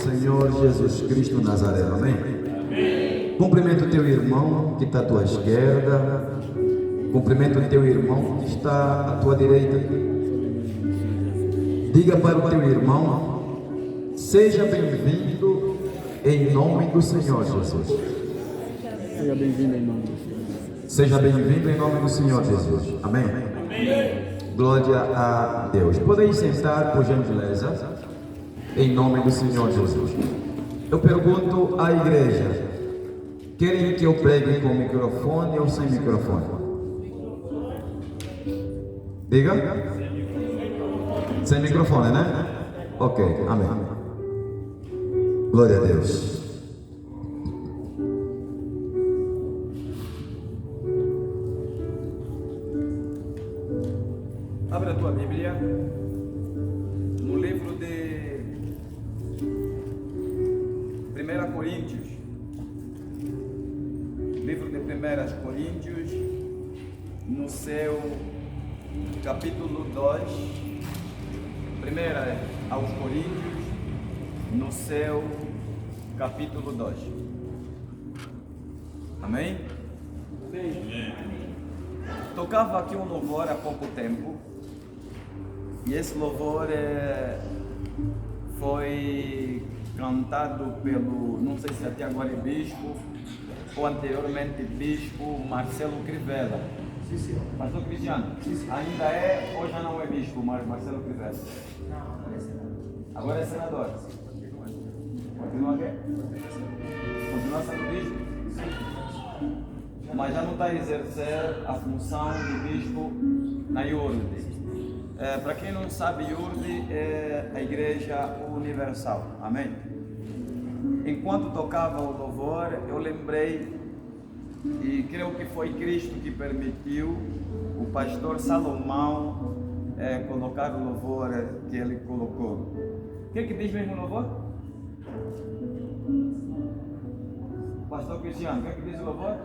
Senhor Jesus Cristo Nazareno. Amém? Amém. Cumprimento o teu irmão que está à tua esquerda. Cumprimento o teu irmão que está à tua direita. Diga para o teu irmão: seja bem-vindo em nome do Senhor Jesus. Seja bem-vindo em nome do Senhor. Seja bem-vindo em nome do Senhor Jesus. Amém? Amém. Glória a Deus. Podem sentar, por gentileza, em nome do Senhor Jesus. Eu pergunto à igreja: querem que eu pregue com microfone ou sem microfone? Diga. Sem microfone, né? Ok, amém. Glória a Deus. Abre a tua Bíblia no livro de 1 Coríntios. Livro de 1 Coríntios, no seu capítulo 2. Primeira aos Coríntios, no seu capítulo 2. Amém? Amém. Tocava aqui um louvor há pouco tempo. E esse louvor foi cantado pelo, não sei se até agora é bispo, ou anteriormente bispo Marcelo Crivella. Sim, senhor. Pastor Cristiano, ainda é ou já não é bispo Marcelo Crivella? Não, agora é senador. Continua aqui? Continua sendo bispo? Mas já não está a exercer a função de bispo na IURD. Para quem não sabe, IURD é a Igreja Universal. Amém? Enquanto tocava o louvor, eu lembrei, e creio que foi Cristo que permitiu o pastor Salomão colocar o louvor que ele colocou. O que diz mesmo o louvor? Pastor Cristiano, o que diz o louvor?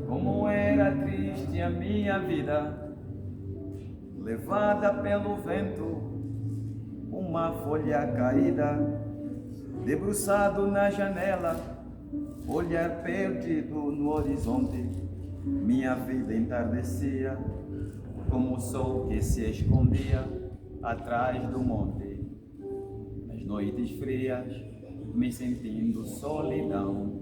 Como era triste a minha vida, levada pelo vento, uma folha caída, debruçado na janela, olhar perdido no horizonte, minha vida entardecia, como o sol que se escondia atrás do monte. Nas noites frias, me sentindo solidão,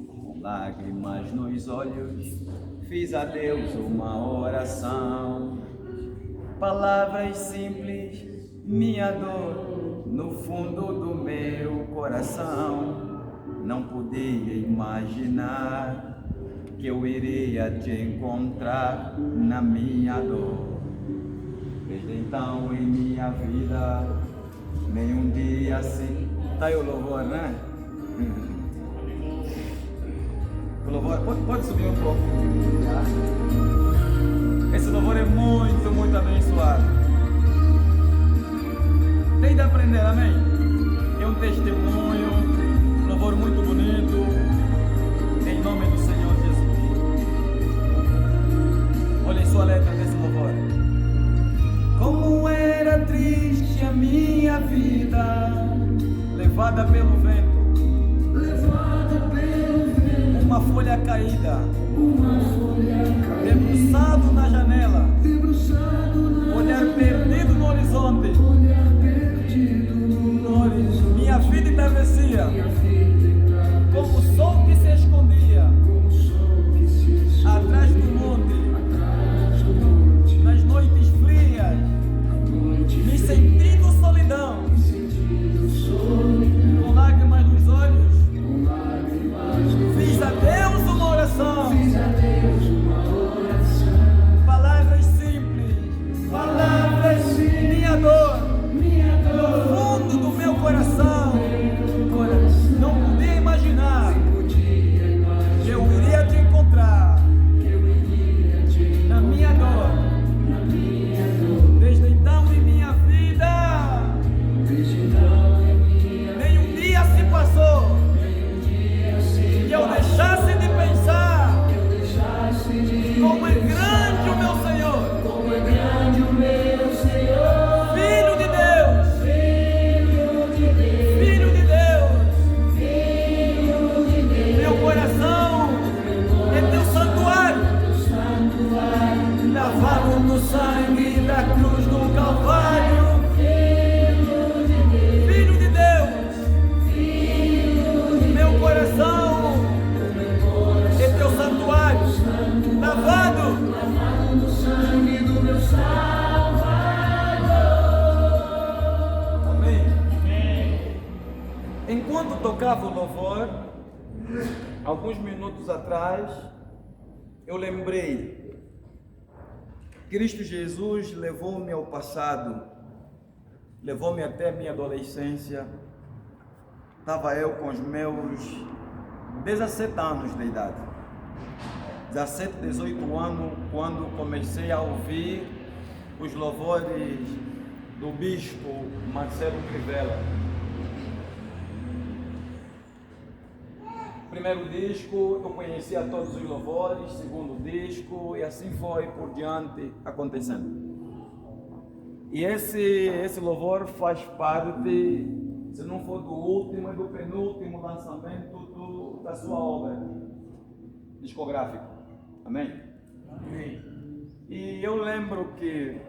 com lágrimas nos olhos, fiz a Deus uma oração. Palavras simples, minha dor no fundo do meu coração. Não podia imaginar que eu iria te encontrar na minha dor. Desde então em minha vida, nenhum dia assim. Tá aí o louvor, né? O louvor, pode subir um pouco. Esse louvor é muito, muito abençoado. Tem de aprender, amém? É um testemunho, um louvor muito bonito, em nome do Senhor Jesus. Olhem só a letra desse louvor. Como era triste a minha vida, levada pelo vento, uma folha caída, debruçado na janela, olhar perdido no horizonte, minha vida entardecia, como o sol que se escondia atrás do monte, nas noites frias, me sentindo solidão, com lágrimas nos olhos, fiz a Deus uma oração. Palavras simples, minha dor, no fundo do meu coração, não quando tocava o louvor, alguns minutos atrás, eu lembrei, Cristo Jesus levou-me ao passado, levou-me até a minha adolescência. Estava eu com os meus 17 anos de idade, 17, 18 anos, quando comecei a ouvir os louvores do bispo Marcelo Crivella. Primeiro disco, eu conhecia todos os louvores, segundo disco, e assim foi por diante acontecendo. E esse louvor faz parte, se não for do último, é do penúltimo lançamento da sua obra discográfica. Amém? Amém. E eu lembro que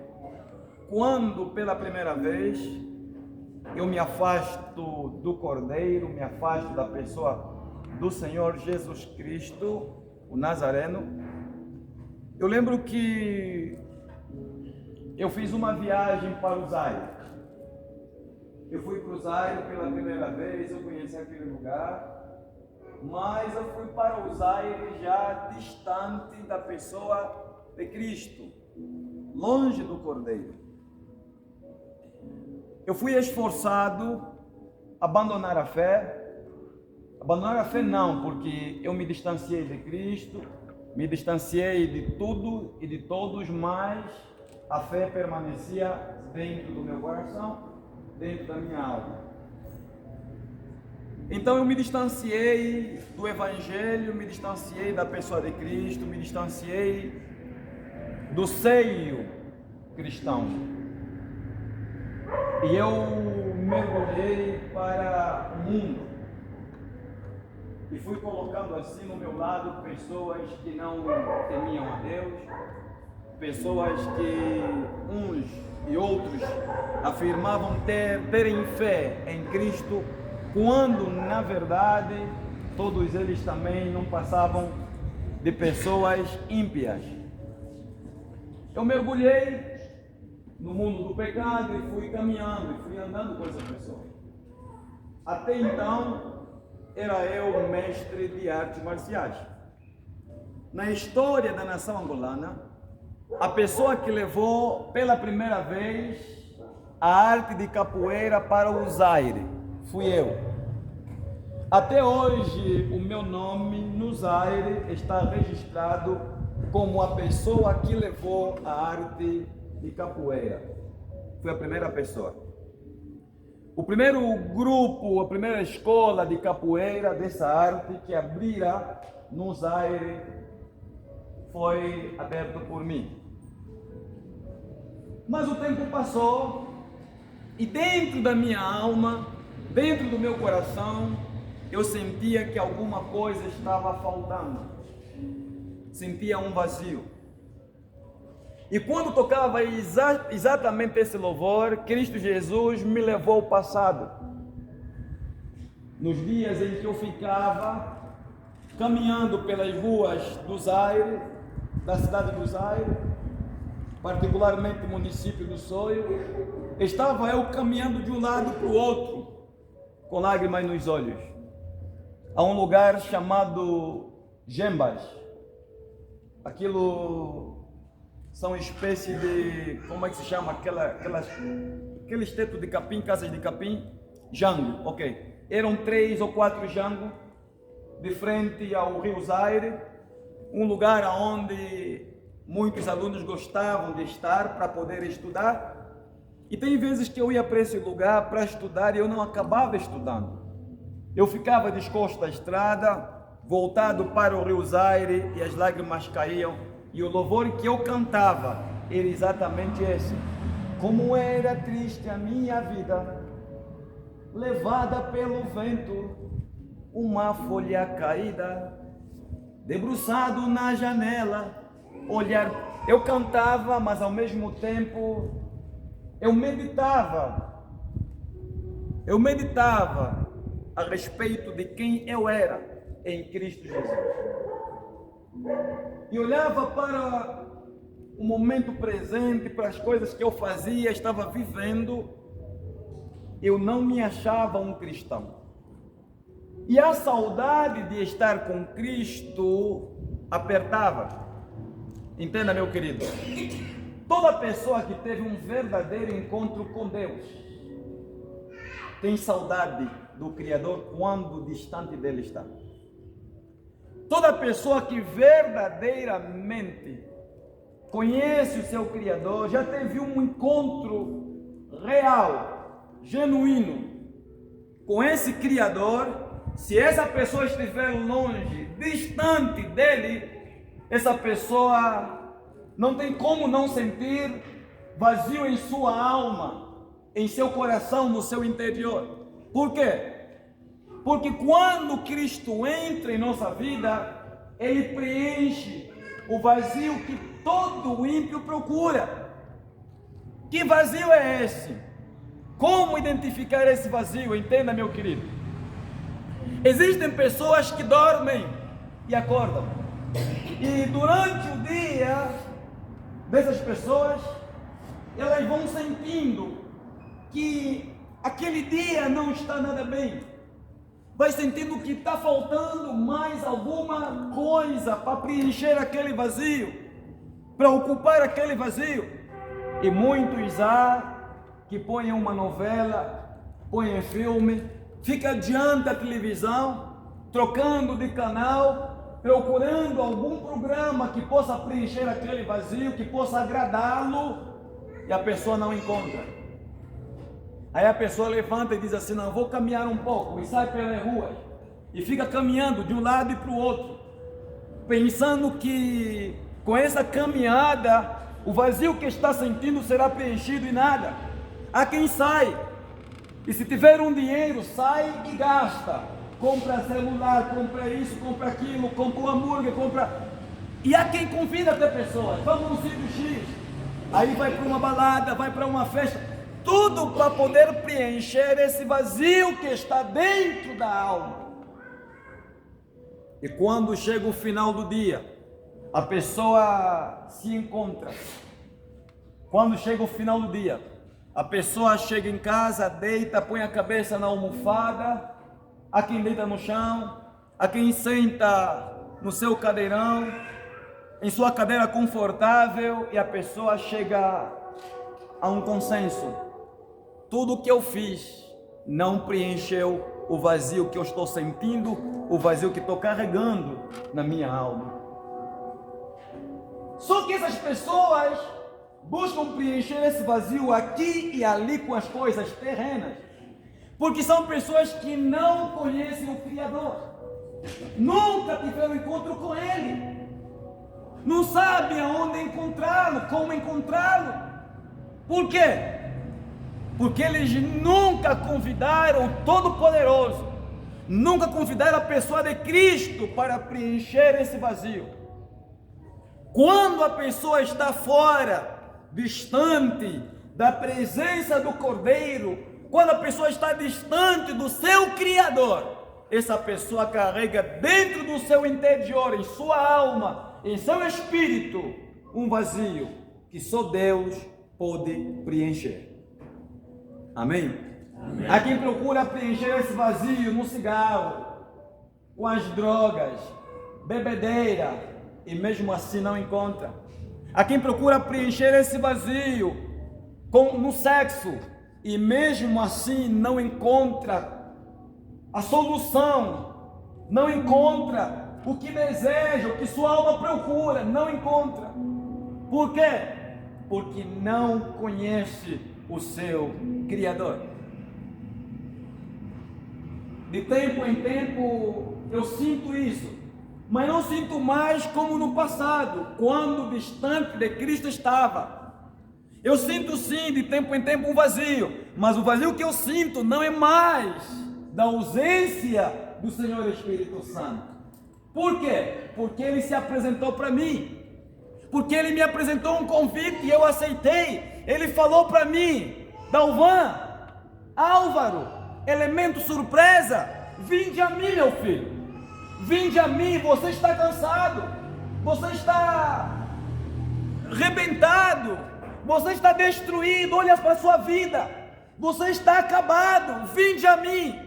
quando pela primeira vez eu me afasto do Cordeiro, me afasto da pessoa do Senhor Jesus Cristo, o Nazareno, eu lembro que eu fiz uma viagem para o Zaire. Eu fui para o Zaire pela primeira vez, eu conheci aquele lugar, mas eu fui para o Zaire já distante da pessoa de Cristo, longe do Cordeiro. Eu fui esforçado a abandonar a fé. Abandonar a fé não, porque eu me distanciei de Cristo, me distanciei de tudo e de todos, mas a fé permanecia dentro do meu coração, dentro da minha alma. Então eu me distanciei do Evangelho, me distanciei da pessoa de Cristo, me distanciei do seio cristão. E eu mergulhei para o mundo. E fui colocando assim no meu lado pessoas que não temiam a Deus, pessoas que uns e outros afirmavam terem fé em Cristo, quando na verdade todos eles também não passavam de pessoas ímpias. Eu mergulhei no mundo do pecado e fui caminhando, e fui andando com essa pessoa. Até então, era eu um mestre de artes marciais. Na história da nação angolana, a pessoa que levou pela primeira vez a arte de capoeira para o Zaire fui eu. Até hoje, o meu nome no Zaire está registrado como a pessoa que levou a arte de capoeira. Fui a primeira pessoa. O primeiro grupo, a primeira escola de capoeira dessa arte que abrira no Zaire foi aberto por mim. Mas o tempo passou e dentro da minha alma, dentro do meu coração, eu sentia que alguma coisa estava faltando. Sentia um vazio. E quando tocava exatamente esse louvor, Cristo Jesus me levou ao passado. Nos dias em que eu ficava caminhando pelas ruas do Zaire, da cidade do Zaire, particularmente do município do Soio, estava eu caminhando de um lado para o outro, com lágrimas nos olhos, a um lugar chamado Jembas. Aquilo são espécie de, como é que se chama, aqueles tetos de capim, casas de capim, jango, ok. Eram 3 ou 4 jangos de frente ao rio Zaire, um lugar onde muitos alunos gostavam de estar para poder estudar. E tem vezes que eu ia para esse lugar para estudar e eu não acabava estudando. Eu ficava descosto à estrada, voltado para o rio Zaire, e as lágrimas caíam. E o louvor que eu cantava era exatamente esse. Como era triste a minha vida, levada pelo vento, uma folha caída, debruçado na janela, olhar. Eu cantava, mas ao mesmo tempo eu meditava a respeito de quem eu era em Cristo Jesus. E olhava para o momento presente, para as coisas que eu fazia, estava vivendo. Eu não me achava um cristão. E a saudade de estar com Cristo apertava. Entenda, meu querido. Toda pessoa que teve um verdadeiro encontro com Deus tem saudade do Criador quando distante dele está. Toda pessoa que verdadeiramente conhece o seu Criador, já teve um encontro real, genuíno com esse Criador. Se essa pessoa estiver longe, distante dele, essa pessoa não tem como não sentir vazio em sua alma, em seu coração, no seu interior. Por quê? Porque quando Cristo entra em nossa vida, Ele preenche o vazio que todo ímpio procura. Que vazio é esse? Como identificar esse vazio? Entenda, meu querido. Existem pessoas que dormem e acordam. E durante o dia dessas pessoas, elas vão sentindo que aquele dia não está nada bem. Vai sentindo que está faltando mais alguma coisa para preencher aquele vazio, para ocupar aquele vazio. E muitos há que põem uma novela, põem filme, fica diante da televisão, trocando de canal, procurando algum programa que possa preencher aquele vazio, que possa agradá-lo, e a pessoa não encontra. Aí a pessoa levanta e diz assim: não, vou caminhar um pouco, e sai pelas ruas, e fica caminhando de um lado e para o outro, pensando que com essa caminhada, o vazio que está sentindo será preenchido, e nada. Há quem sai, e se tiver um dinheiro, sai e gasta, compra celular, compra isso, compra aquilo, compra um hambúrguer, compra... E há quem convida até pessoas: vamos no sítio X, aí vai para uma balada, vai para uma festa, tudo para poder preencher esse vazio que está dentro da alma. E quando chega o final do dia, a pessoa se encontra. Quando chega o final do dia, a pessoa chega em casa, deita, põe a cabeça na almofada. Há quem deita no chão, há quem senta no seu cadeirão, em sua cadeira confortável, e a pessoa chega a um consenso: tudo o que eu fiz não preencheu o vazio que eu estou sentindo, o vazio que estou carregando na minha alma. Só que essas pessoas buscam preencher esse vazio aqui e ali com as coisas terrenas, porque são pessoas que não conhecem o Criador, nunca tiveram encontro com Ele, não sabem aonde encontrá-lo, como encontrá-lo. Por quê? Porque eles nunca convidaram o Todo-Poderoso, nunca convidaram a pessoa de Cristo para preencher esse vazio. Quando a pessoa está fora, distante da presença do Cordeiro, quando a pessoa está distante do seu Criador, essa pessoa carrega dentro do seu interior, em sua alma, em seu espírito, um vazio que só Deus pode preencher. Amém? Amém. Há quem procura preencher esse vazio no cigarro, com as drogas, bebedeira, e mesmo assim não encontra. Há quem procura preencher esse vazio no sexo, e mesmo assim não encontra a solução, não encontra o que deseja, o que sua alma procura, não encontra. Por quê? Porque não conhece o seu Criador. De tempo em tempo eu sinto isso, mas não sinto mais como no passado, quando distante de Cristo estava. Eu sinto sim, de tempo em tempo, um vazio, mas o vazio que eu sinto não é mais da ausência do Senhor Espírito Santo. Por quê? Porque Ele se apresentou para mim, porque Ele me apresentou um convite e eu aceitei. Ele falou para mim: Dalvan, Álvaro, elemento surpresa, vinde a mim, meu filho, vinde a mim. Você está cansado, você está arrebentado, você está destruído, olha para a sua vida, você está acabado, vinde a mim.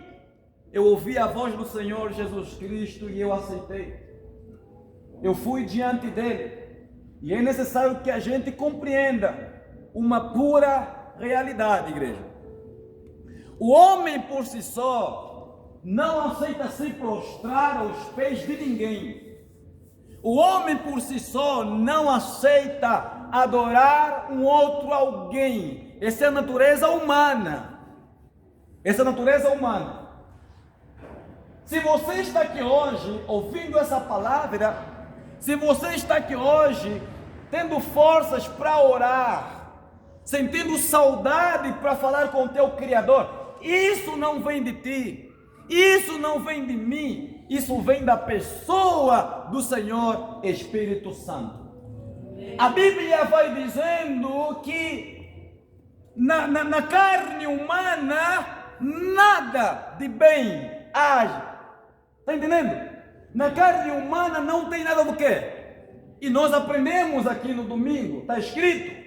eu ouvi a voz do Senhor Jesus Cristo e eu aceitei. Eu fui diante dele. E é necessário que a gente compreenda uma pura realidade, igreja. O homem por si só não aceita se prostrar aos pés de ninguém. O homem por si só não aceita adorar um outro alguém. Essa é a natureza humana. Essa é a natureza humana. Se você está aqui hoje ouvindo essa palavra, se você está aqui hoje tendo forças para orar, sentindo saudade para falar com o teu Criador, isso não vem de ti, isso não vem de mim, isso vem da pessoa do Senhor Espírito Santo. A Bíblia vai dizendo que na carne humana nada de bem age. Está entendendo? Na carne humana não tem nada do quê? E nós aprendemos aqui no domingo, está escrito,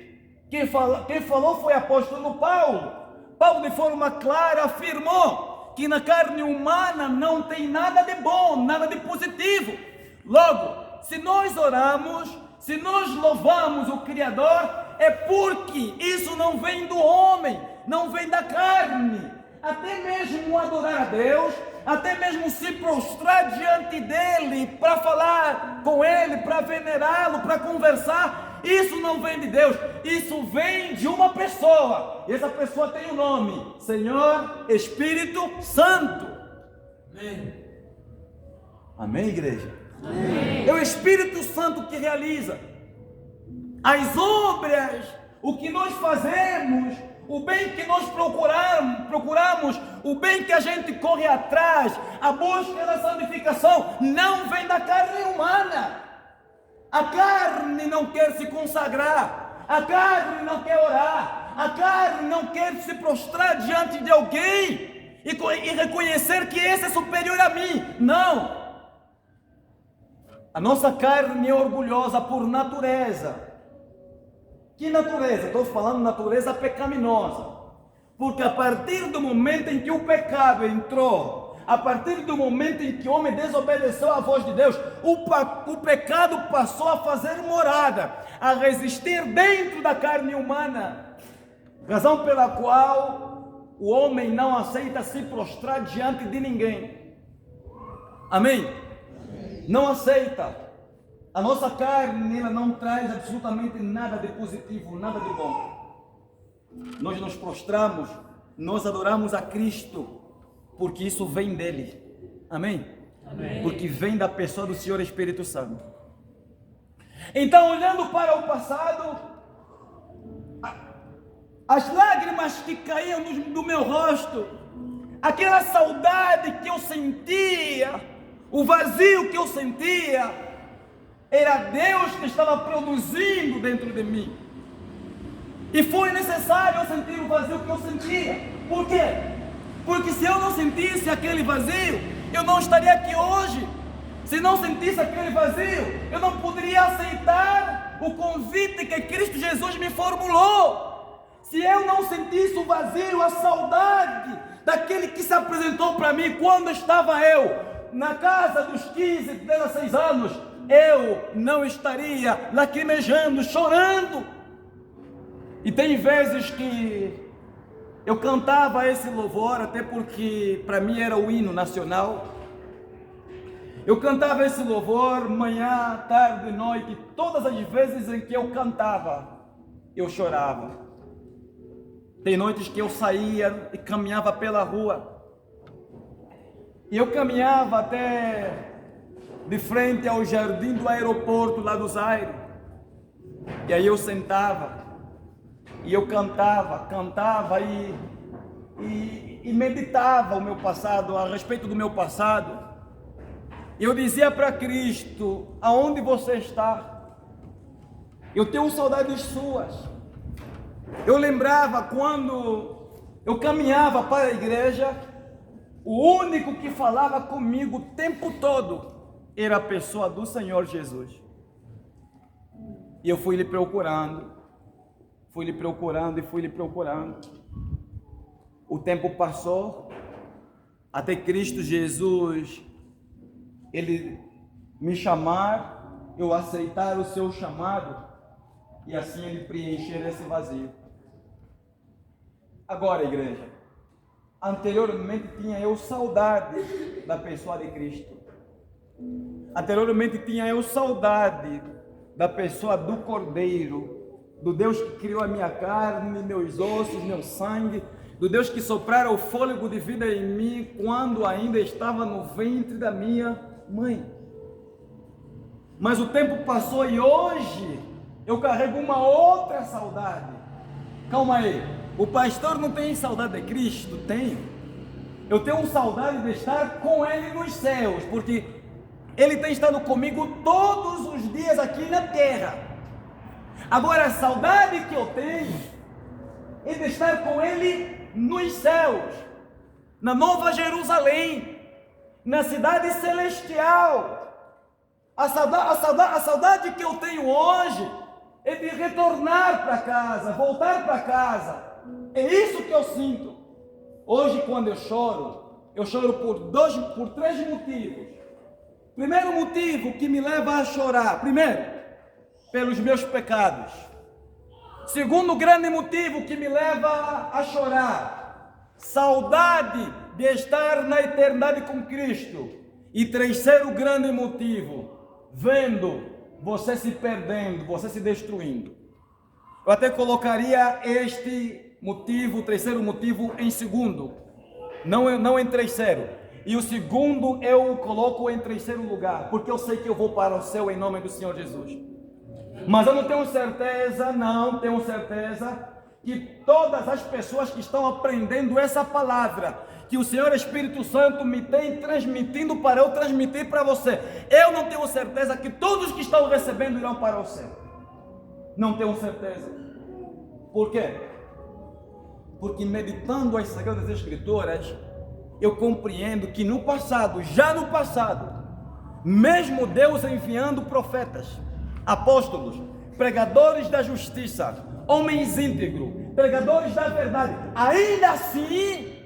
quem falou foi o apóstolo Paulo. Paulo de forma clara afirmou que na carne humana não tem nada de bom, nada de positivo. Logo, se nós oramos, se nós louvamos o Criador, é porque isso não vem do homem, não vem da carne. Até mesmo adorar a Deus, até mesmo se prostrar diante dele, para falar com ele, para venerá-lo, para conversar, isso não vem de Deus, isso vem de uma pessoa. E essa pessoa tem um nome: Senhor Espírito Santo. Amém. Amém, igreja? Amém. É o Espírito Santo que realiza as obras, o que nós fazemos, o bem que nós procuramos, o bem que a gente corre atrás, a busca da santificação, não vem da carne humana. A carne não quer se consagrar, a carne não quer orar, a carne não quer se prostrar diante de alguém e reconhecer que esse é superior a mim. Não! A nossa carne é orgulhosa por natureza. Que natureza? Estou falando natureza pecaminosa. Porque a partir do momento em que o pecado entrou, a partir do momento em que o homem desobedeceu à voz de Deus, o pecado passou a fazer morada, a resistir dentro da carne humana. Razão pela qual o homem não aceita se prostrar diante de ninguém. Amém? Não aceita. A nossa carne, ela não traz absolutamente nada de positivo, nada de bom. Nós nos prostramos, nós adoramos a Cristo, porque isso vem dele. Amém? Amém. Porque vem da pessoa do Senhor Espírito Santo. Então, olhando para o passado, as lágrimas que caíam do meu rosto, aquela saudade que eu sentia, o vazio que eu sentia, era Deus que estava produzindo dentro de mim. E foi necessário eu sentir o vazio que eu sentia. Por quê? Porque se eu não sentisse aquele vazio, eu não estaria aqui hoje. Se não sentisse aquele vazio, eu não poderia aceitar o convite que Cristo Jesus me formulou. Se eu não sentisse o vazio, a saudade daquele que se apresentou para mim quando estava eu na casa dos 15, 16 anos, eu não estaria lacrimejando, chorando. E tem vezes que eu cantava esse louvor, até porque para mim era o hino nacional. Eu cantava esse louvor manhã, tarde, noite. Todas as vezes em que eu cantava, eu chorava. Tem noites que eu saía e caminhava pela rua. E eu caminhava até de frente ao jardim do aeroporto lá do Zaire. E aí eu sentava e eu cantava e meditava o meu passado, a respeito do meu passado. Eu dizia para Cristo: aonde você está? Eu tenho saudades suas. Eu lembrava quando eu caminhava para a igreja, o único que falava comigo o tempo todo era a pessoa do Senhor Jesus. E eu fui lhe procurando. O tempo passou até Cristo Jesus, Ele me chamar, eu aceitar o seu chamado e assim Ele preencher esse vazio. Agora, igreja, anteriormente tinha eu saudade da pessoa de Cristo. Anteriormente tinha eu saudade da pessoa do Cordeiro, do Deus que criou a minha carne, meus ossos, meu sangue, do Deus que soprara o fôlego de vida em mim quando ainda estava no ventre da minha mãe. Mas o tempo passou e hoje eu carrego uma outra saudade. Calma aí, o pastor não tem saudade de Cristo? Tenho. Eu tenho saudade de estar com Ele nos céus, porque Ele tem estado comigo todos os dias aqui na terra. Agora, a saudade que eu tenho é de estar com Ele nos céus, na Nova Jerusalém, na cidade celestial. A saudade que eu tenho hoje é de retornar para casa, voltar para casa. É isso que eu sinto. Hoje, quando eu choro por 3 motivos. Primeiro motivo que me leva a chorar, primeiro, pelos meus pecados. Segundo grande motivo que me leva a chorar, saudade de estar na eternidade com Cristo. E terceiro grande motivo, vendo você se perdendo, você se destruindo. Eu até colocaria este motivo, o terceiro motivo, em segundo, não em terceiro. E o segundo eu coloco em terceiro lugar, porque eu sei que eu vou para o céu em nome do Senhor Jesus. Mas eu não tenho certeza que todas as pessoas que estão aprendendo essa palavra, que o Senhor Espírito Santo me tem transmitindo para eu transmitir para você, eu não tenho certeza que todos que estão recebendo irão para o céu. Não tenho certeza. Por quê? Porque meditando as Sagradas Escrituras, eu compreendo que no passado, já no passado, mesmo Deus enviando profetas, apóstolos, pregadores da justiça, homens íntegros, pregadores da verdade, ainda assim,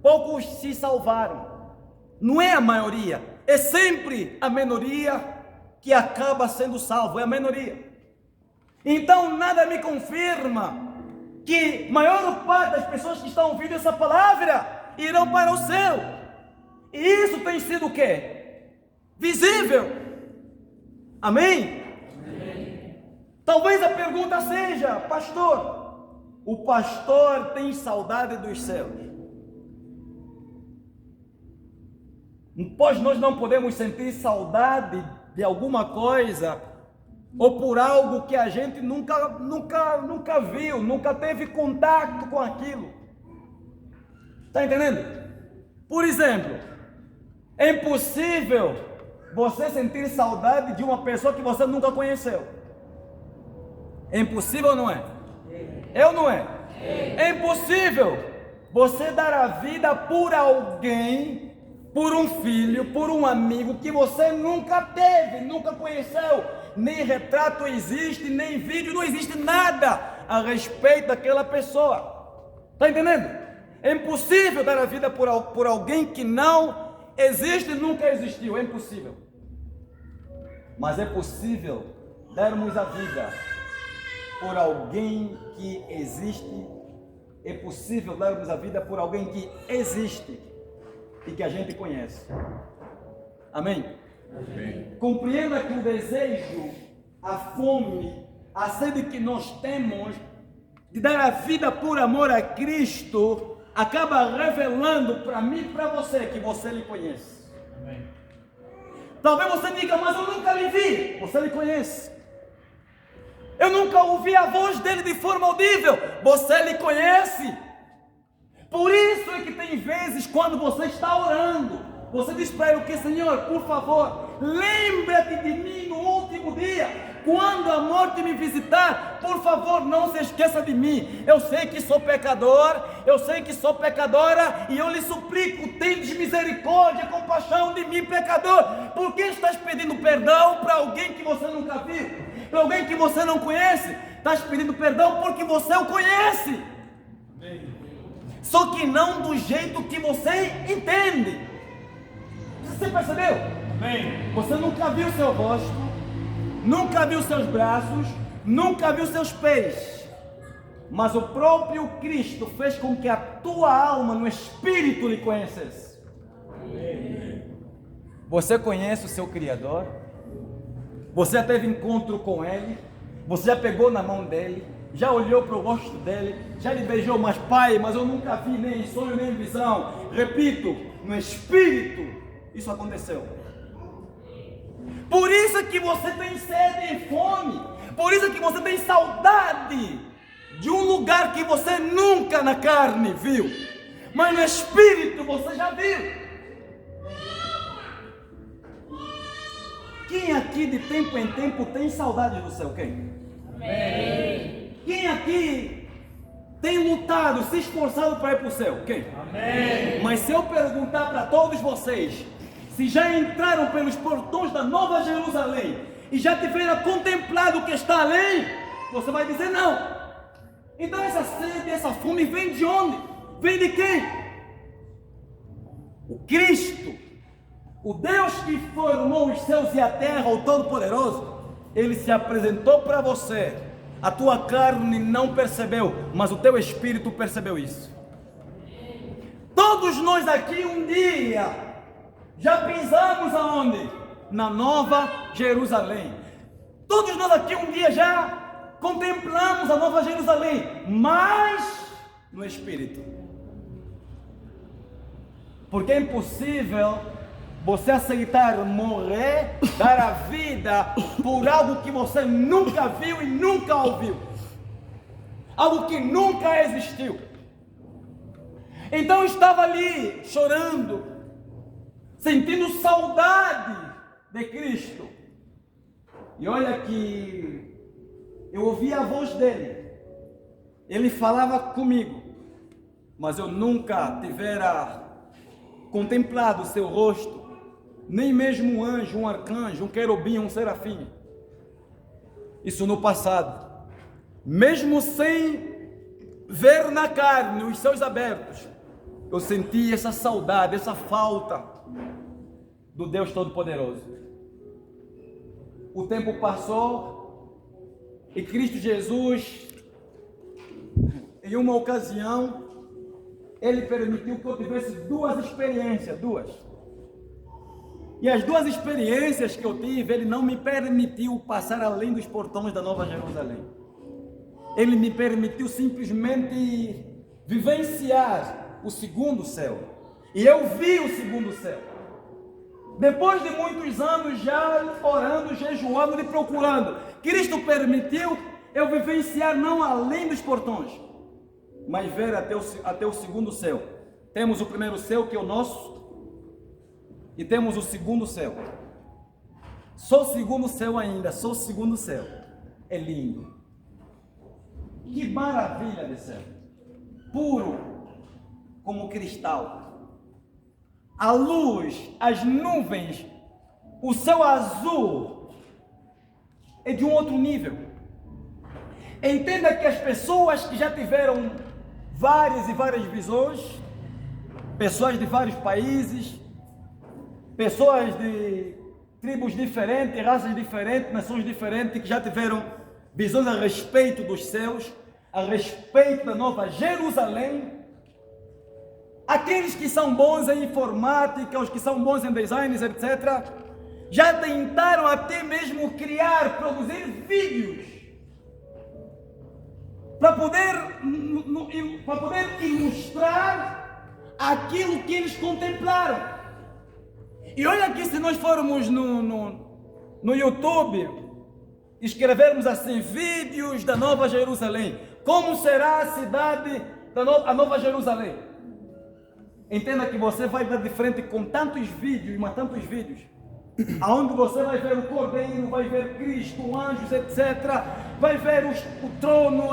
poucos se salvaram. Não é a maioria, é sempre a minoria que acaba sendo salvo, é a minoria. Então nada me confirma que a maior parte das pessoas que estão ouvindo essa palavra irão para o céu. E isso tem sido o quê? Visível. Amém? Talvez a pergunta seja, pastor, o pastor tem saudade dos céus? Pois nós não podemos sentir saudade de alguma coisa ou por algo que a gente nunca viu, nunca teve contato com aquilo. Está entendendo? Por exemplo, é impossível você sentir saudade de uma pessoa que você nunca conheceu. É impossível ou não é? É ou não é? É impossível você dar a vida por alguém, por um filho, por um amigo que você nunca teve, nunca conheceu. Nem retrato existe, nem vídeo, não existe nada a respeito daquela pessoa. Está entendendo? É impossível dar a vida por alguém que não existe, nunca existiu. É impossível. Mas é possível darmos a vida por alguém que existe. É possível darmos a vida por alguém que existe e que a gente conhece. Amém? Amém. Compreenda que o desejo, a fome, a sede que nós temos de dar a vida por amor a Cristo acaba revelando para mim e para você que você lhe conhece. Amém. Talvez você diga, mas eu nunca lhe vi. Você lhe conhece. Eu nunca ouvi a voz dele de forma audível. Você lhe conhece. Por isso é que tem vezes quando você está orando, você diz para ele o que? Senhor, por favor, lembra-te de mim no último dia. Quando a morte me visitar, por favor, não se esqueça de mim. Eu sei que sou pecador, eu sei que sou pecadora, e eu lhe suplico, tendes misericórdia, compaixão de mim, pecador. Por que estás pedindo perdão para alguém que você nunca viu? Para alguém que você não conhece? Estás pedindo perdão porque você o conhece. só que não do jeito que você entende. Você percebeu? Amém. Você nunca viu seu rosto, nunca viu seus braços, nunca viu seus pés, mas o próprio Cristo fez com que a tua alma no Espírito lhe conhecesse. Você conhece o seu Criador? Você já teve encontro com Ele? Você já pegou na mão dele? Já olhou para o rosto dele? Já lhe beijou? Mas Pai, mas eu nunca vi nem em sonho nem em visão. Repito, no Espírito isso aconteceu. Por isso que você tem sede e fome. Por isso que você tem saudade de um lugar que você nunca na carne viu, mas no Espírito você já viu. Quem aqui de tempo em tempo tem saudade do céu? Quem? Amém. Quem aqui tem lutado, se esforçado para ir para o céu? Quem? Amém. Mas se eu perguntar para todos vocês, se já entraram pelos portões da Nova Jerusalém e já tiveram contemplado o que está além, você vai dizer não. Então essa sede, essa fome vem de onde? Vem de quem? O Cristo, o Deus que formou os céus e a terra, o Todo-Poderoso. Ele se apresentou para você. A tua carne não percebeu, mas o teu espírito percebeu isso. Todos nós aqui um dia já pisamos aonde? Na Nova Jerusalém. Todos nós aqui um dia já contemplamos a Nova Jerusalém, mas no espírito. Porque é impossível você aceitar morrer, dar a vida por algo que você nunca viu e nunca ouviu, algo que nunca existiu. Então eu estava ali chorando, sentindo saudade de Cristo, e olha que eu ouvia a voz dele, ele falava comigo, mas eu nunca tivera contemplado o seu rosto, nem mesmo um anjo, um arcanjo, um querubim, um serafim. Isso no passado. Mesmo sem ver na carne os céus abertos, eu senti essa saudade, essa falta do Deus Todo-Poderoso. O tempo passou e Cristo Jesus, em uma ocasião, Ele permitiu que eu tivesse duas experiências, E as duas experiências que eu tive, Ele não me permitiu passar além dos portões da Nova Jerusalém. Ele me permitiu simplesmente vivenciar o segundo céu. E eu vi o segundo céu. Depois de muitos anos já orando, jejuando e procurando, Cristo permitiu eu vivenciar não além dos portões, mas ver até o segundo céu. Temos o primeiro céu, que é o nosso, e temos o segundo céu. Só o segundo céu ainda, só o segundo céu. É lindo. Que maravilha de céu. Puro como cristal. A luz, as nuvens, o céu azul é de um outro nível. Entenda que as pessoas que já tiveram várias e várias visões, pessoas de vários países, pessoas de tribos diferentes, raças diferentes, nações diferentes, que já tiveram visões a respeito dos céus, a respeito da Nova Jerusalém. Aqueles que são bons em informática, os que são bons em designs, etc., já tentaram até mesmo criar, produzir vídeos para poder ilustrar aquilo que eles contemplaram. E olha aqui, se nós formos no YouTube, escrevermos assim, vídeos da Nova Jerusalém, como será a cidade a Nova Jerusalém? Entenda que você vai dar de frente com tantos vídeos, mas tantos vídeos, aonde você vai ver o Cordeiro, vai ver Cristo, anjos, etc., vai ver o trono,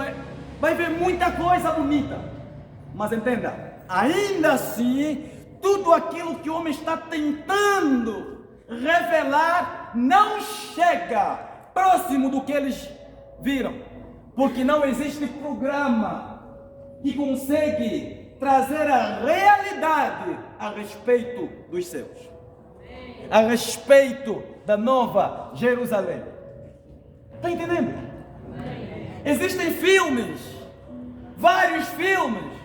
vai ver muita coisa bonita. Mas entenda, ainda assim, tudo aquilo que o homem está tentando revelar não chega próximo do que eles viram, porque não existe programa que consegue trazer a realidade a respeito dos céus, a respeito da Nova Jerusalém. Está entendendo? Existem filmes, vários filmes,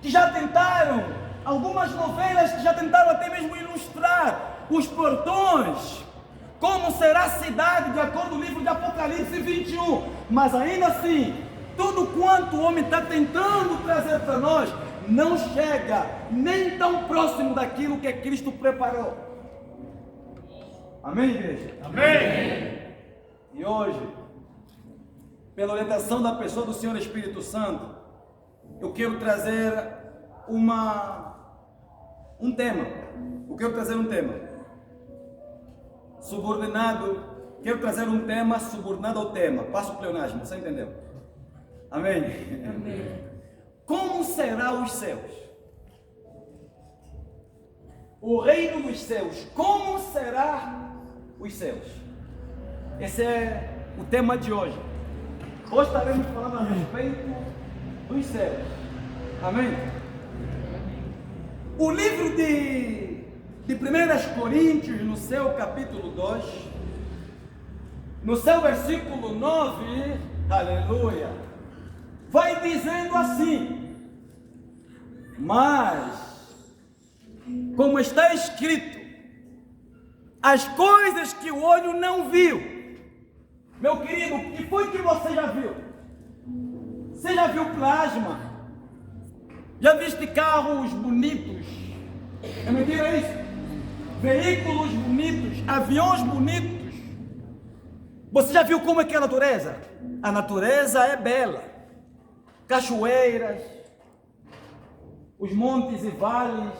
que já tentaram, algumas novelas que já tentaram até mesmo ilustrar os portões, como será a cidade de acordo com o livro de Apocalipse 21, mas ainda assim, tudo quanto o homem está tentando trazer para nós, não chega nem tão próximo daquilo que Cristo preparou. Amém, igreja? Amém. E hoje, pela orientação da pessoa do Senhor Espírito Santo, eu quero trazer um tema. Eu quero trazer um tema subordinado. Quero trazer um tema subordinado ao tema. Passo o pleonasmo, você entendeu? Amém? Amém. Como será os céus? O reino dos céus. Como será os céus? Esse é o tema de hoje. Hoje estaremos falando a respeito dos céus. Amém? O livro de 1 Coríntios, no seu capítulo 2, no seu versículo 9, aleluia, vai dizendo assim: mas, como está escrito, as coisas que o olho não viu. Meu querido, o que foi que você já viu? Você já viu plasma? Já viste carros bonitos? É mentira isso? Veículos bonitos, aviões bonitos. Você já viu como é que é a natureza? A natureza é bela. Cachoeiras, os montes e vales,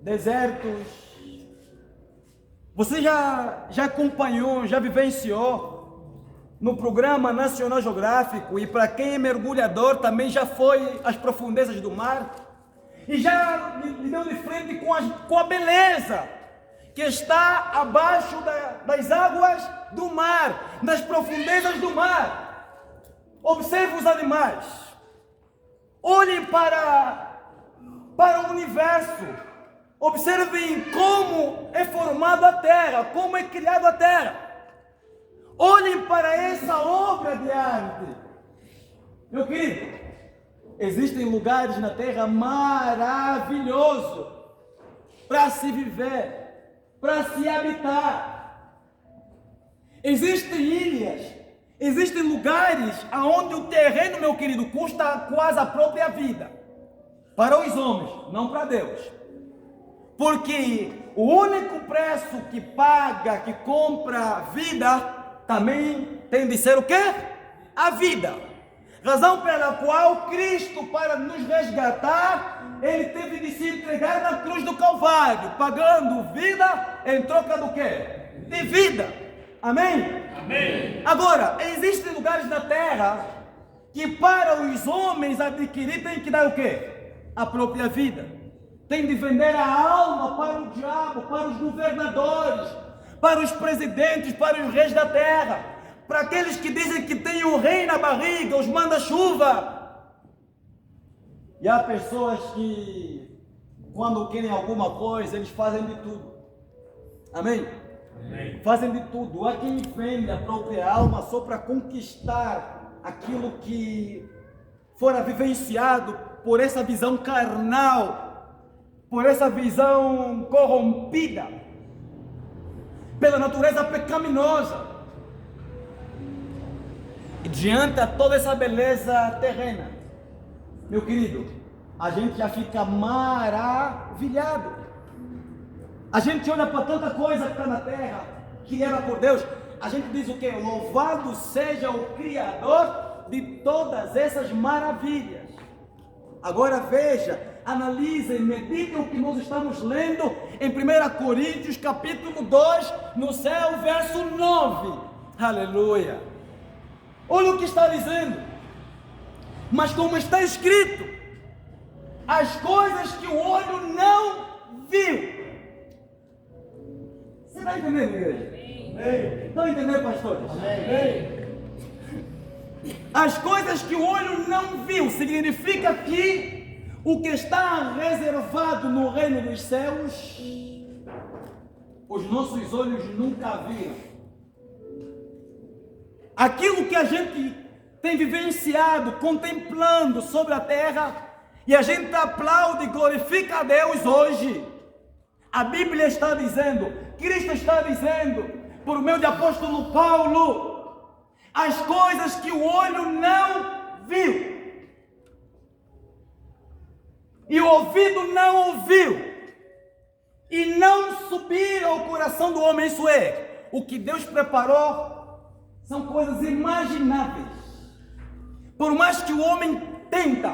desertos. Você já acompanhou, já vivenciou no programa National Geográfico, e para quem é mergulhador também já foi às profundezas do mar e já lhe deu de frente com a beleza que está abaixo das águas do mar, nas profundezas do mar. Observe os animais, olhem para o universo, observem como é formada a terra, como é criada a terra. Olhem para essa obra de arte. Meu querido, existem lugares na terra maravilhosos para se viver, para se habitar. Existem ilhas, existem lugares onde o terreno, meu querido, custa quase a própria vida. Para os homens, não para Deus. Porque o único preço que paga, que compra vida, também tem de ser o quê? A vida. Razão pela qual Cristo, para nos resgatar, Ele teve de se entregar na cruz do Calvário, pagando vida em troca do quê? De vida. Amém? Amém. Agora, existem lugares na terra que para os homens adquirir tem que dar o quê? A própria vida. Tem de vender a alma para o diabo, para os governadores, para os presidentes, para os reis da terra, para aqueles que dizem que tem o rei na barriga, os manda-chuva. E há pessoas que, quando querem alguma coisa, eles fazem de tudo. Amém? Amém. Fazem de tudo. Há quem vende a própria alma só para conquistar aquilo que fora vivenciado por essa visão carnal, por essa visão corrompida pela natureza pecaminosa. E diante de toda essa beleza terrena, meu querido, a gente já fica maravilhado. A gente olha para tanta coisa que está na terra, criada por Deus, a gente diz o quê? Louvado seja o Criador de todas essas maravilhas. Agora veja, analisem, meditem o que nós estamos lendo em 1 Coríntios capítulo 2, no seu verso 9. Aleluia! Olha o que está dizendo. Mas como está escrito, as coisas que o olho não viu. Você está entendendo, igreja? Estão entendendo, pastores? Amém. As coisas que o olho não viu significa que O que está reservado no reino dos céus, os nossos olhos nunca viram. Aquilo que a gente tem vivenciado, contemplando sobre a terra, e a gente aplaude e glorifica a Deus hoje. A Bíblia está dizendo, Cristo está dizendo, por meio de apóstolo Paulo, as coisas que o olho não viu, e o ouvido não ouviu, e não subiram ao coração do homem. Isso é, o que Deus preparou são coisas imagináveis. Por mais que o homem tenta,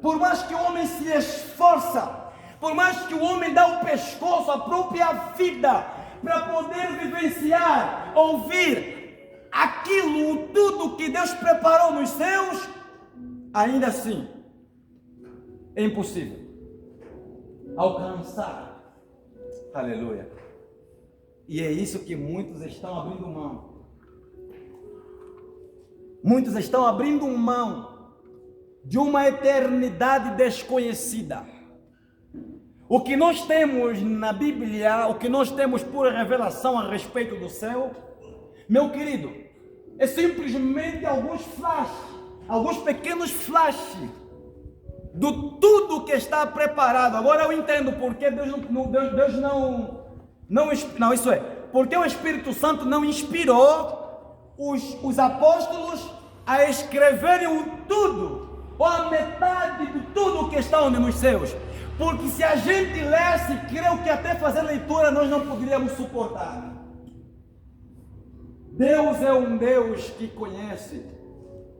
por mais que o homem se esforça, por mais que o homem dá o pescoço, a própria vida, para poder vivenciar, ouvir aquilo, tudo que Deus preparou nos céus, ainda assim é impossível alcançar. Aleluia. E é isso que muitos estão abrindo mão. Muitos estão abrindo mão de uma eternidade desconhecida. O que nós temos na Bíblia, o que nós temos por revelação a respeito do céu, meu querido, é simplesmente alguns flashes, alguns pequenos flashes do tudo que está preparado. Agora eu entendo porque Deus não, isso é, porque o Espírito Santo não inspirou os apóstolos a escreverem o tudo, ou a metade de tudo que está onde nos céus. Porque se a gente lesse, creio que até fazer leitura nós não poderíamos suportar. Deus é um Deus que conhece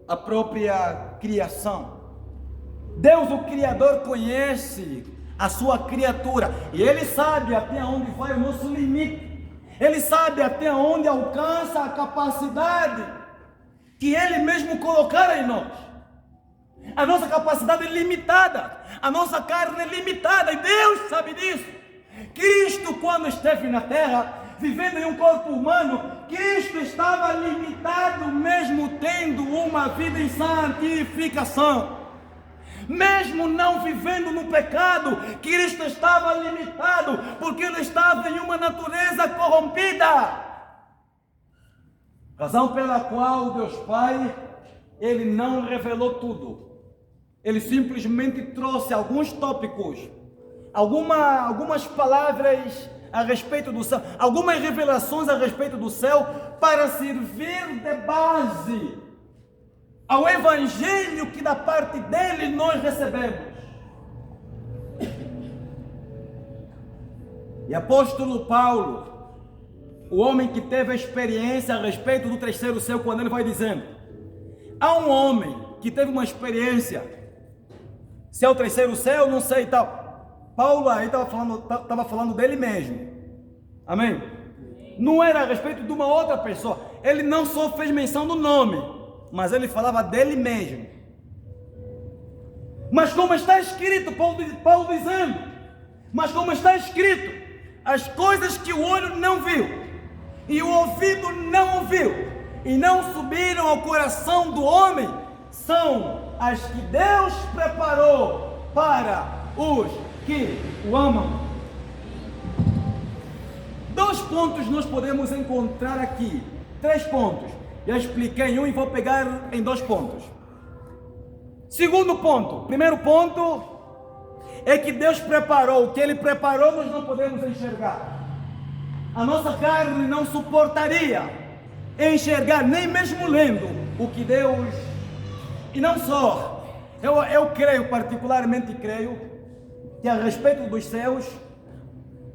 a própria criação. Deus, o Criador, conhece a sua criatura. E Ele sabe até onde vai o nosso limite. Ele sabe até onde alcança a capacidade que Ele mesmo colocar em nós. A nossa capacidade é limitada, a nossa carne é limitada, e Deus sabe disso. Cristo, quando esteve na terra, vivendo em um corpo humano, Cristo estava limitado, mesmo tendo uma vida em santificação. Mesmo não vivendo no pecado, Cristo estava limitado, porque Ele estava em uma natureza corrompida. Razão pela qual Deus Pai, Ele não revelou tudo. Ele simplesmente trouxe alguns tópicos, algumas palavras a respeito do céu, algumas revelações a respeito do céu, para servir de base ao Evangelho que da parte dele nós recebemos. E apóstolo Paulo, o homem que teve a experiência a respeito do terceiro céu, quando ele vai dizendo, há um homem que teve uma experiência, se é o terceiro céu, não sei e tal. Paulo aí estava falando dele mesmo. Amém? Não era a respeito de uma outra pessoa. Ele não só fez menção do nome, mas ele falava dele mesmo. Mas como está escrito, Paulo dizendo, mas como está escrito, as coisas que o olho não viu, e o ouvido não ouviu, e não subiram ao coração do homem, são as que Deus preparou para os que o amam. Dois pontos nós podemos encontrar aqui, 3 pontos. Já expliquei em um e vou pegar em 2 pontos. Segundo ponto, primeiro ponto é que Deus preparou, o que Ele preparou nós não podemos enxergar. A nossa carne não suportaria enxergar, nem mesmo lendo o que Deus. E não só, eu creio, particularmente creio, que a respeito dos céus,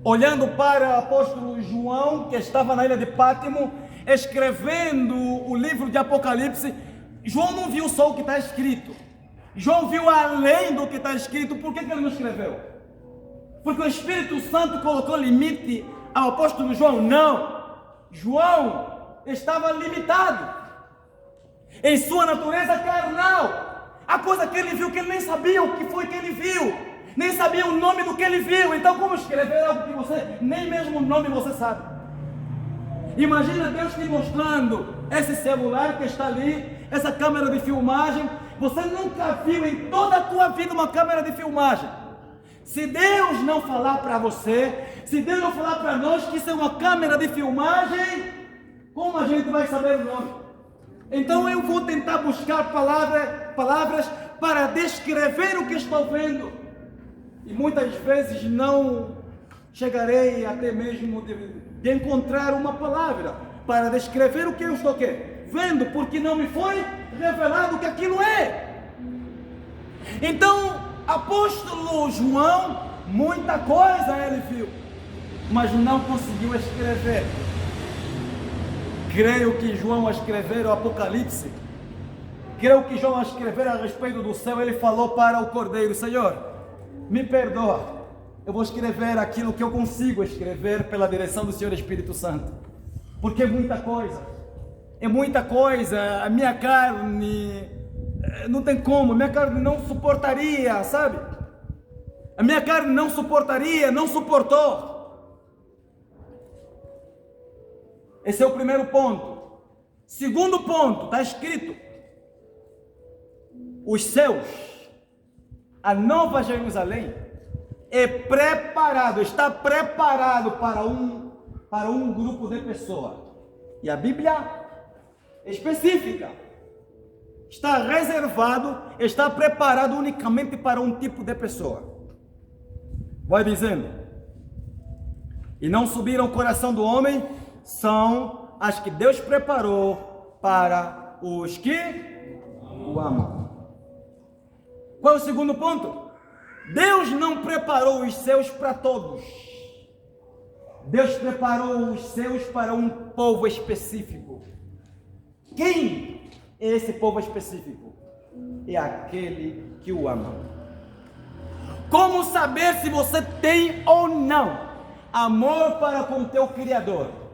olhando para o apóstolo João, que estava na ilha de Pátimo, escrevendo o livro de Apocalipse, João não viu só o que está escrito, João viu além do que está escrito. Por que ele não escreveu? Porque o Espírito Santo colocou limite ao apóstolo João? Não, João estava limitado em sua natureza carnal. A coisa que ele viu, que ele nem sabia o que foi que ele viu, nem sabia o nome do que ele viu. Então como escrever algo que você, nem mesmo o nome você sabe? Imagina Deus te mostrando esse celular que está ali, essa câmera de filmagem, Você nunca viu em toda a tua vida uma câmera de filmagem. Se Deus não falar para você, se Deus não falar para nós que isso é uma câmera de filmagem, como a gente vai saber o nome? Então eu vou tentar buscar palavras para descrever o que estou vendo. E muitas vezes não chegarei até mesmo de encontrar uma palavra para descrever o que eu estou vendo, porque não me foi revelado que aquilo é. Então, apóstolo João, muita coisa ele viu, mas não conseguiu escrever. Creio que João, a escrever o Apocalipse, creio que João, a escrever a respeito do céu, ele falou para o Cordeiro: Senhor, me perdoa, eu vou escrever aquilo que eu consigo escrever pela direção do Senhor Espírito Santo, porque é muita coisa, a minha carne não tem como, a minha carne não suportaria, sabe? A minha carne não suportaria, não suportou. Esse é o primeiro ponto. Segundo ponto, está escrito: os céus, a nova Jerusalém, está preparado para um grupo de pessoas. E a Bíblia é específica. Está reservado, está preparado unicamente para um tipo de pessoa. Vai dizendo: e não subiram ao coração do homem, são as que Deus preparou para os que o amam. Qual é o segundo ponto? Deus não preparou os céus para todos. Deus preparou os céus para um povo específico. Quem é esse povo específico? É aquele que o ama. Como saber se você tem ou não amor para com o teu Criador?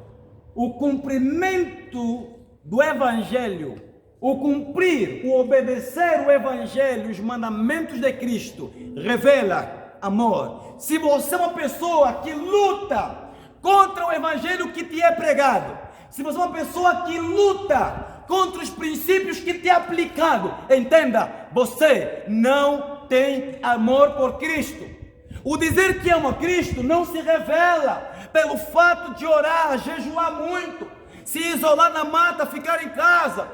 O cumprimento do Evangelho, o cumprir, o obedecer o Evangelho, os mandamentos de Cristo, revela amor. Se você é uma pessoa que luta contra o Evangelho que te é pregado, se você é uma pessoa que luta contra os princípios que te é aplicado, entenda, você não tem amor por Cristo. O dizer que ama Cristo não se revela pelo fato de orar, jejuar muito, se isolar na mata, ficar em casa,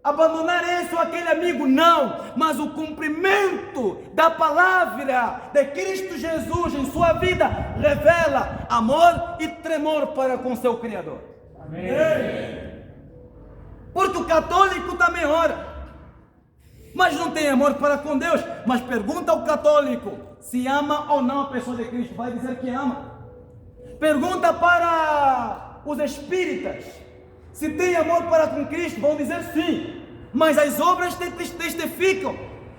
abandonar esse ou aquele amigo, não, mas o cumprimento da palavra de Cristo Jesus em sua vida revela amor e tremor para com seu Criador. Amém. Porque o católico também ora, mas não tem amor para com Deus. Mas pergunta ao católico se ama ou não a pessoa de Cristo, vai dizer que ama. Pergunta para os espíritas se tem amor para com Cristo, vão dizer sim, mas as obras testificam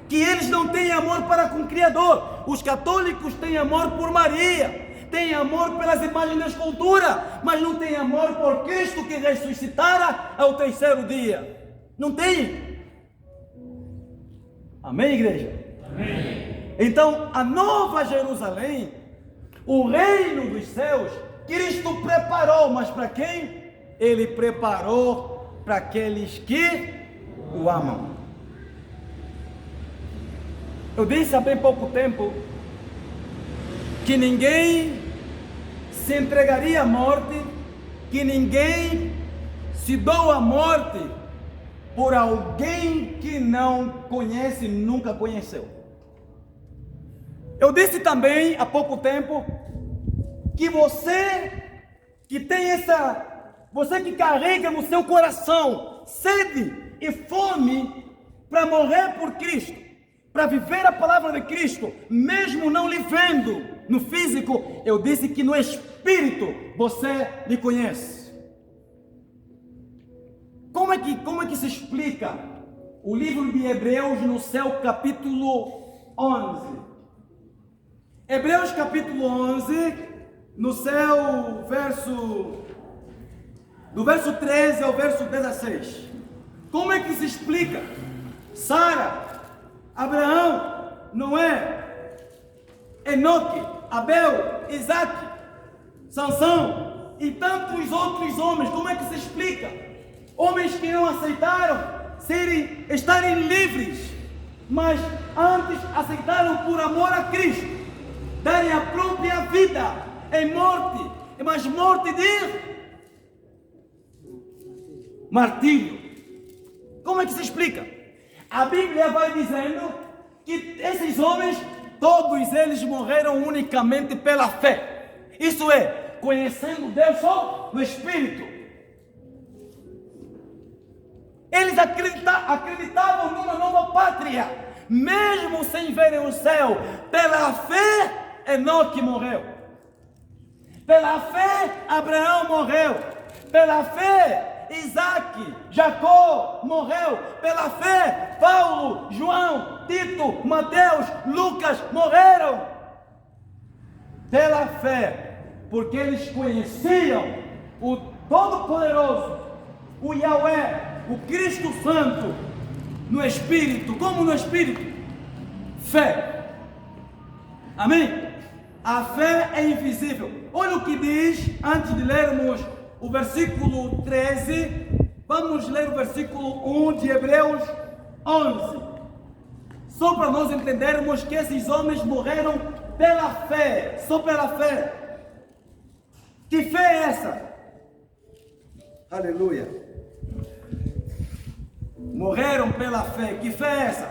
que eles não têm amor para com o Criador. Os católicos têm amor por Maria, têm amor pelas imagens da escultura, mas não têm amor por Cristo que ressuscitara ao terceiro dia. Não tem. Amém, igreja? Amém. Então, a nova Jerusalém, o reino dos céus, Cristo preparou, mas para quem? Ele preparou para aqueles que o amam. Eu disse há bem pouco tempo que ninguém se entregaria à morte, que ninguém se doa à morte por alguém que não conhece, nunca conheceu. Eu disse também há pouco tempo que você que tem você que carrega no seu coração sede e fome para morrer por Cristo, para viver a palavra de Cristo, mesmo não lhe vendo no físico, eu disse que no espírito você lhe conhece. Como é que se explica o livro de Hebreus no seu capítulo 11? Hebreus capítulo 11, no seu do verso 13 ao verso 16. Como é que se explica? Sara, Abraão, Noé, Enoque, Abel, Isaac, Sansão e tantos outros homens. Como é que se explica? Homens que não aceitaram estarem livres, mas antes aceitaram por amor a Cristo, darem a própria vida em morte, mas morte de martírio. Como é que se explica? A Bíblia vai dizendo que esses homens, todos eles morreram unicamente pela fé. Isso é, conhecendo Deus só no Espírito. Eles acreditavam numa nova pátria, mesmo sem verem o céu. Pela fé, Enoque morreu. Pela fé, Abraão morreu. Pela fé, Isaac, Jacó morreu. Pela fé, Paulo, João, Tito, Mateus, Lucas morreram. Pela fé, porque eles conheciam o Todo-Poderoso, o Yahweh, o Cristo Santo, no Espírito. Como no Espírito? Fé. Amém? A fé é invisível. Olha o que diz, antes de lermos o versículo 13, vamos ler o versículo 1 de Hebreus 11. Só para nós entendermos que esses homens morreram pela fé, só pela fé. Que fé é essa? Aleluia. Morreram pela fé. Que fé é essa?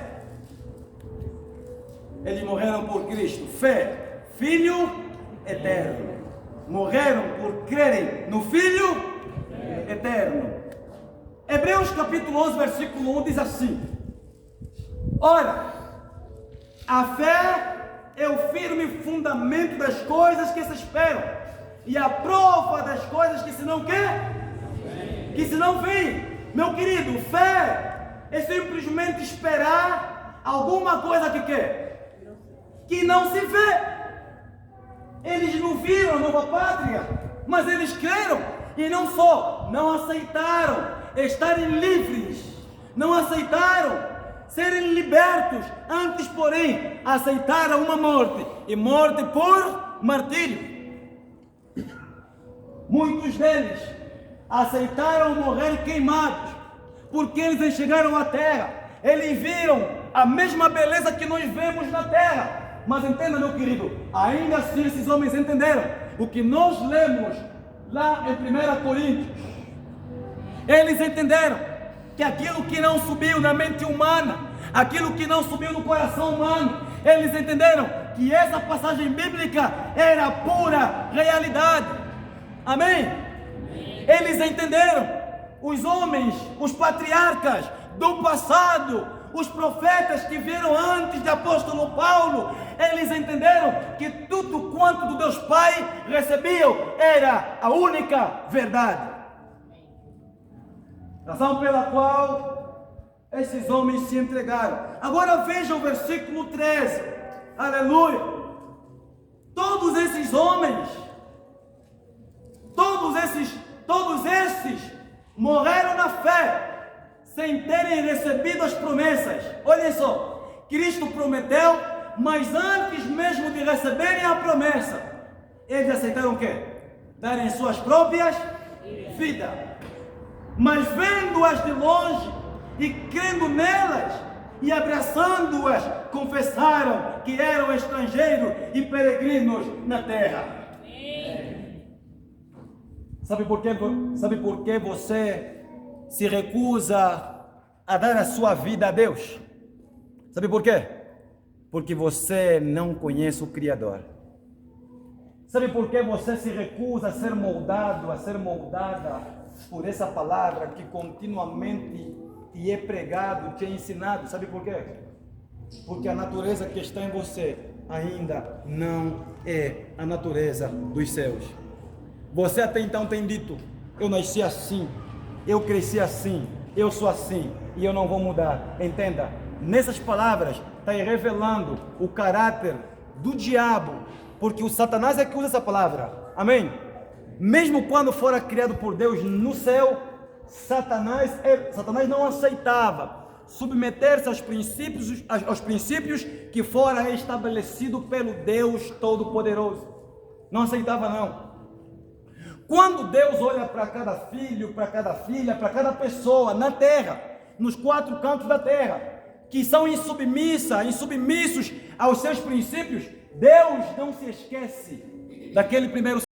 Eles morreram por Cristo. Fé, Filho eterno. Morreram por crerem no Filho eterno. Hebreus capítulo 11, versículo 1 diz assim: ora, a fé é o firme fundamento das coisas que se esperam e a prova das coisas que se não quer, que se não vê. Meu querido, fé é simplesmente esperar alguma coisa que quer, que não se vê. Eles não viram a nova pátria, mas eles creram, e não só, não aceitaram estarem livres, não aceitaram serem libertos, antes porém aceitaram uma morte, e morte por martírio. Muitos deles aceitaram morrer queimados, porque eles enxergaram a terra, eles viram a mesma beleza que nós vemos na terra. Mas entenda, meu querido, ainda assim esses homens entenderam o que nós lemos lá em 1 Coríntios. Eles entenderam que aquilo que não subiu na mente humana, aquilo que não subiu no coração humano, eles entenderam que essa passagem bíblica era pura realidade. Amém? Eles entenderam, os homens, os patriarcas do passado, os profetas que vieram antes de apóstolo Paulo, eles entenderam que tudo quanto do Deus Pai recebiam era a única verdade. Razão pela qual esses homens se entregaram. Agora veja o versículo 13. Aleluia. Todos esses homens, todos esses morreram na fé, sem terem recebido as promessas. Olhem só, Cristo prometeu, mas antes mesmo de receberem a promessa, eles aceitaram o quê? Darem suas próprias vidas. Mas vendo-as de longe e crendo nelas e abraçando-as, confessaram que eram estrangeiros e peregrinos na terra. Sabe por que você se recusa a dar a sua vida a Deus? Sabe por quê? Porque você não conhece o Criador. Sabe por que você se recusa a ser moldado, a ser moldada por essa palavra que continuamente te é pregado, te é ensinado? Sabe por quê? Porque a natureza que está em você ainda não é a natureza dos céus. Você até então tem dito: eu nasci assim, eu cresci assim, eu sou assim e eu não vou mudar. Entenda, nessas palavras está revelando o caráter do diabo, porque o Satanás é que usa essa palavra. Amém? Mesmo quando fora criado por Deus no céu, Satanás não aceitava submeter-se aos princípios que fora estabelecido pelo Deus Todo-Poderoso. Não aceitava, não. Quando Deus olha para cada filho, para cada filha, para cada pessoa na terra, nos 4 cantos da terra, que são insubmissos aos seus princípios, Deus não se esquece daquele primeiro